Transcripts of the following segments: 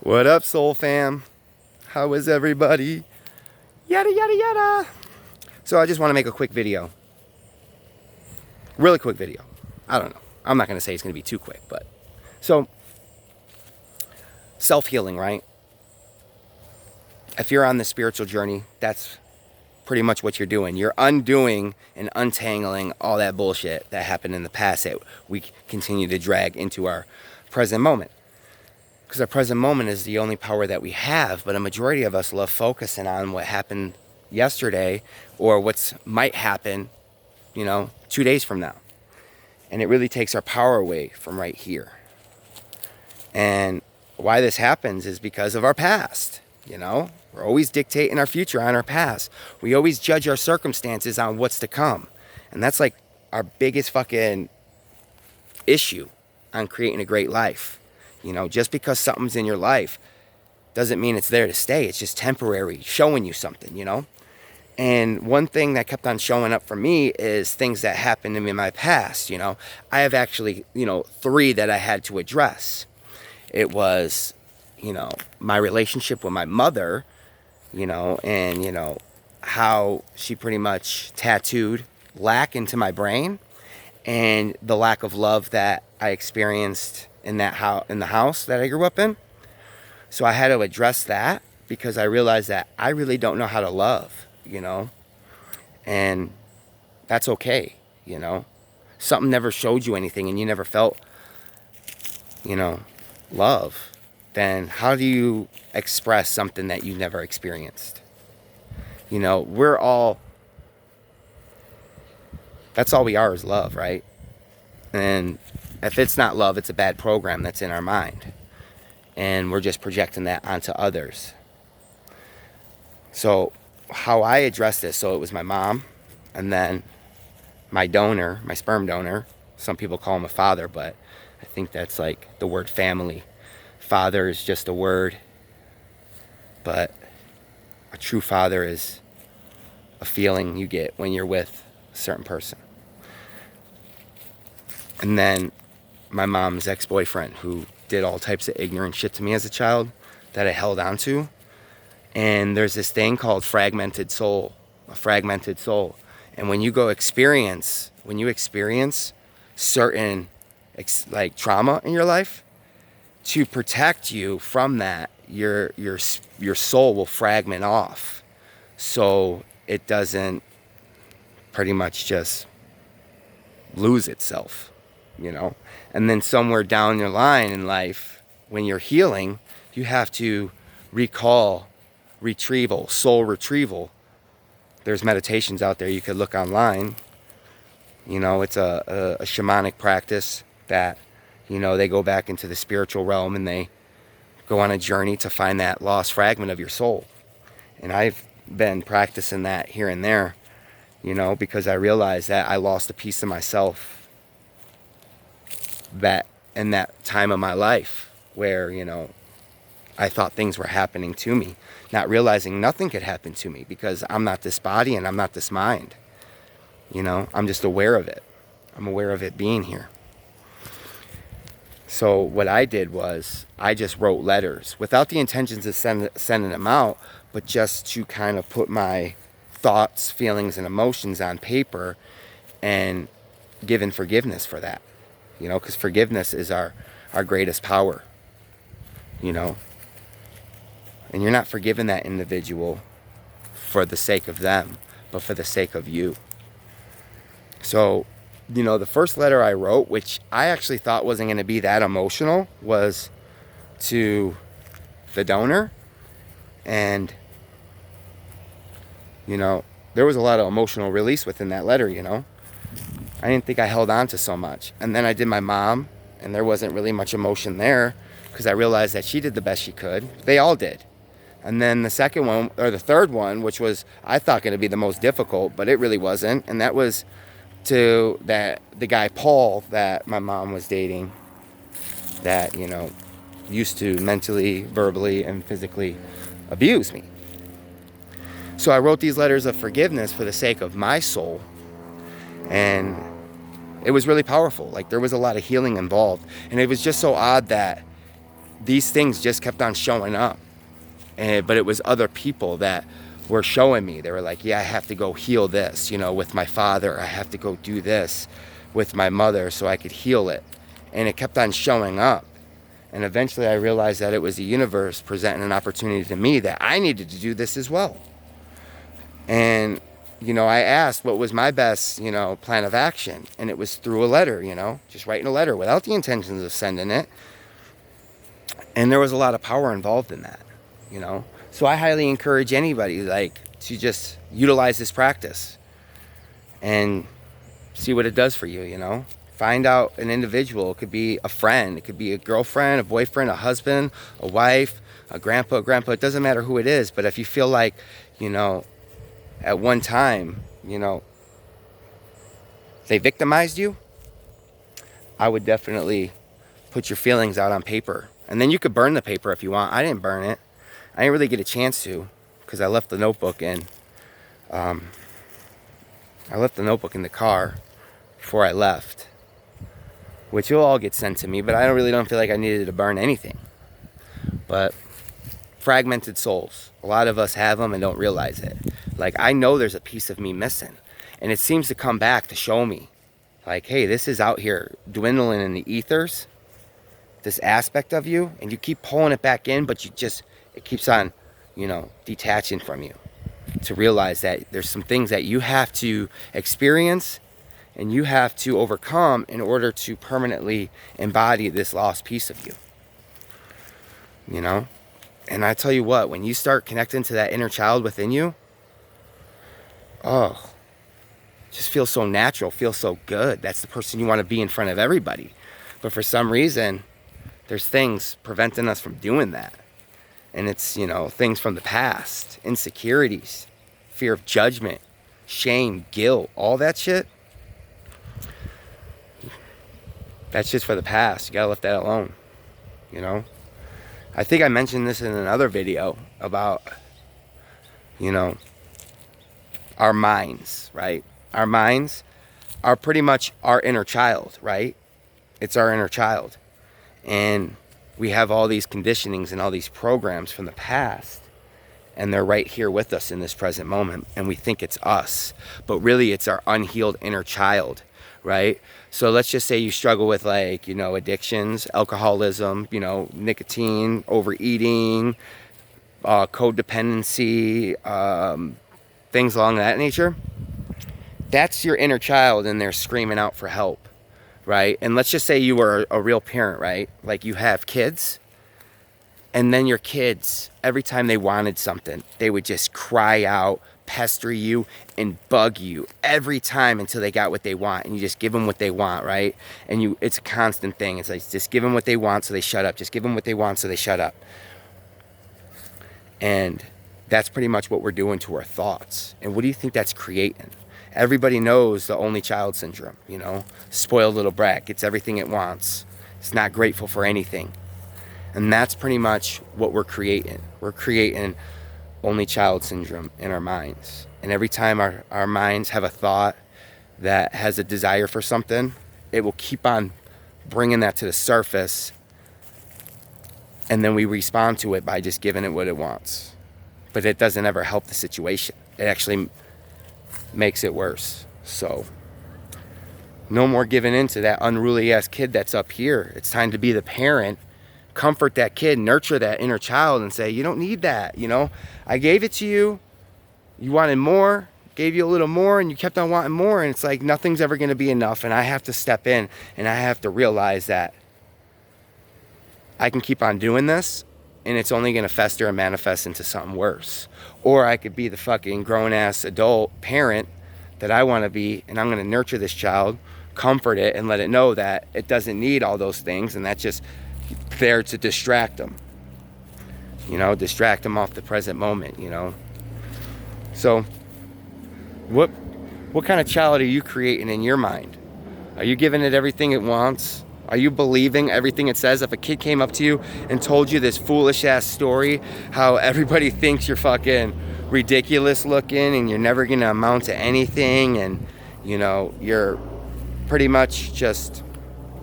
What up, soul fam? How is everybody? Yada yada yada. So I just want to make a quick video. Really quick video. I don't know. I'm not going to say it's going to be too quick, but so self-healing, right? If you're on the spiritual journey, that's pretty much what you're doing. You're undoing and untangling all that bullshit that happened in the past that we continue to drag into our present moment. Because our present moment is the only power that we have, but a majority of us love focusing on what happened yesterday or what might happen, 2 days from now. And it really takes our power away from right here. And why this happens is because of our past, We're always dictating our future on our past. We always judge our circumstances on what's to come. And that's like our biggest fucking issue on creating a great life. Just because something's in your life doesn't mean it's there to stay. It's just temporary, showing you something, And one thing that kept on showing up for me is things that happened to me in my past, I have actually, 3 that I had to address. It was, my relationship with my mother, and, how she pretty much tattooed lack into my brain and the lack of love that I experienced in the house that I grew up in. So I had to address that because I realized that I really don't know how to love, and that's okay, Something never showed you anything and you never felt, love. Then how do you express something that you never experienced? That's all we are is love, right? And if it's not love, it's a bad program that's in our mind. And we're just projecting that onto others. So how I addressed this, so it was my mom, and then my donor, my sperm donor. Some people call him a father, but I think that's like the word family. Father is just a word, but a true father is a feeling you get when you're with a certain person. And then my mom's ex-boyfriend, who did all types of ignorant shit to me as a child that I held on to. And there's this thing called fragmented soul, a fragmented soul. And when you experience certain trauma in your life, to protect you from that, your soul will fragment off, so it doesn't pretty much just lose itself, And then somewhere down your line in life, when you're healing, you have to recall retrieval, soul retrieval. There's meditations out there you could look online. It's a shamanic practice that, they go back into the spiritual realm and they go on a journey to find that lost fragment of your soul. And I've been practicing that here and there, because I realized that I lost a piece of myself that in that time of my life where, I thought things were happening to me, not realizing nothing could happen to me because I'm not this body and I'm not this mind. I'm just aware of it. I'm aware of it being here. So what I did was I just wrote letters without the intentions of sending them out, but just to kind of put my thoughts, feelings, and emotions on paper and giving forgiveness for that. Because forgiveness is our greatest power, And you're not forgiving that individual for the sake of them, but for the sake of you. So, the first letter I wrote, which I actually thought wasn't going to be that emotional, was to the donor. And, there was a lot of emotional release within that letter, I didn't think I held on to so much. And then I did my mom, and there wasn't really much emotion there because I realized that she did the best she could. They all did. And then the second one, or the third one, which was, I thought, going to be the most difficult, but it really wasn't. And that was to the guy Paul that my mom was dating that, used to mentally, verbally, and physically abuse me. So I wrote these letters of forgiveness for the sake of my soul. And it was really powerful. Like, there was a lot of healing involved. And it was just so odd that these things just kept on showing up. But it was other people that were showing me. They were like, yeah, I have to go heal this, you know, with my father. I have to go do this with my mother so I could heal it. And it kept on showing up. And eventually I realized that it was the universe presenting an opportunity to me that I needed to do this as well. And, you know, I asked what was my best, you know, plan of action. And it was through a letter, you know, just writing a letter without the intentions of sending it. And there was a lot of power involved in that, you know. So I highly encourage anybody, like, to just utilize this practice and see what it does for you, you know. Find out an individual. It could be a friend. It could be a girlfriend, a boyfriend, a husband, a wife, a grandpa, It doesn't matter who it is. But if you feel like, you know, at one time, you know, they victimized you, I would definitely put your feelings out on paper. And then you could burn the paper if you want. I didn't burn it. I didn't really get a chance to because I left the notebook in. I left the notebook in the car before I left, which will all get sent to me, but I don't feel like I needed to burn anything. But fragmented souls, a lot of us have them and don't realize it. Like, I know there's a piece of me missing, and it seems to come back to show me, like, hey, this is out here dwindling in the ethers, this aspect of you, and you keep pulling it back in, but it keeps on, you know, detaching from you, to realize that there's some things that you have to experience and you have to overcome in order to permanently embody this lost piece of you, you know. And I tell you what, when you start connecting to that inner child within you, oh, just feels so natural, feels so good. That's the person you want to be in front of everybody. But for some reason, there's things preventing us from doing that. And it's, you know, things from the past, insecurities, fear of judgment, shame, guilt, all that shit. That's just for the past. You gotta let that alone, you know. I think I mentioned this in another video about, you know, our minds, right? Our minds are pretty much our inner child, right? It's our inner child. And we have all these conditionings and all these programs from the past, and they're right here with us in this present moment, and we think it's us, but really it's our unhealed inner child, right? So let's just say you struggle with, like, you know, addictions, alcoholism, you know, nicotine, overeating, codependency, things along that nature. That's your inner child, and they're screaming out for help, right? And let's just say you were a real parent, right? Like, you have kids, and then your kids, every time they wanted something, they would just cry out, pester you, and bug you every time until they got what they want. And you just give them what they want, right? And it's a constant thing. It's like, just give them what they want so they shut up. Just give them what they want so they shut up. And that's pretty much what we're doing to our thoughts. And what do you think that's creating? Everybody knows the only child syndrome, you know? Spoiled little brat, gets everything it wants. It's not grateful for anything. And that's pretty much what we're creating. We're creating only child syndrome in our minds. And every time our minds have a thought that has a desire for something, it will keep on bringing that to the surface. And then we respond to it by just giving it what it wants. But it doesn't ever help the situation. It actually makes it worse. So no more giving in to that unruly ass kid that's up here. It's time to be the parent. Comfort that kid, nurture that inner child, and say, you don't need that, you know. I gave it to you. You wanted more, gave you a little more, and you kept on wanting more, and it's like nothing's ever going to be enough, and I have to step in, and I have to realize that I can keep on doing this, and it's only going to fester and manifest into something worse. Or I could be the fucking grown-ass adult parent that I want to be, and I'm going to nurture this child, comfort it, and let it know that it doesn't need all those things, and that's just there to distract them, you know, distract them off the present moment, you know. So what kind of child are you creating in your mind? Are you giving it everything it wants? Are you believing everything it says? If a kid came up to you and told you this foolish ass story, how everybody thinks you're fucking ridiculous looking and you're never gonna amount to anything, and, you know, you're pretty much just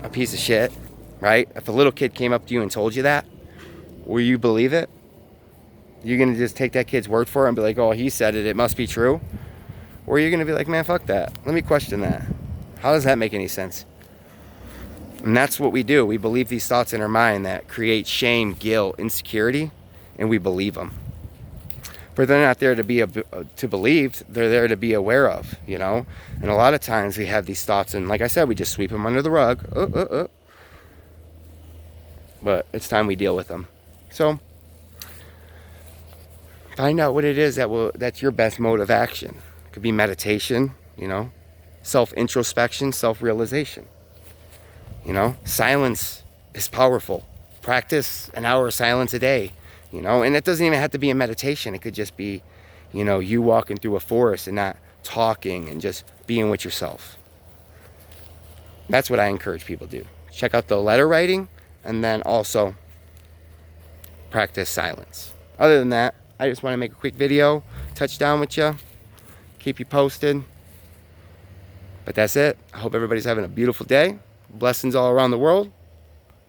a piece of shit, right? If a little kid came up to you and told you that, Will you believe it? You're going to just take that kid's word for it and be like, oh, he said it, it must be true? Or you're going to be like, man, fuck that. Let me question that. How does that make any sense? And that's what we do. We believe these thoughts in our mind that create shame, guilt, insecurity, and we believe them. But they're not there to be to believe. They're there to be aware of, you know? And a lot of times we have these thoughts, and like I said, we just sweep them under the rug. But it's time we deal with them. So find out what it is that's your best mode of action. It could be meditation, you know, self-introspection, self-realization. You know, silence is powerful. Practice an hour of silence a day, you know, and it doesn't even have to be a meditation. It could just be, you know, you walking through a forest and not talking and just being with yourself. That's what I encourage people to do. Check out the letter writing and then also practice silence. Other than that, I just want to make a quick video, touch down with you, keep you posted. But that's it. I hope everybody's having a beautiful day. Blessings all around the world.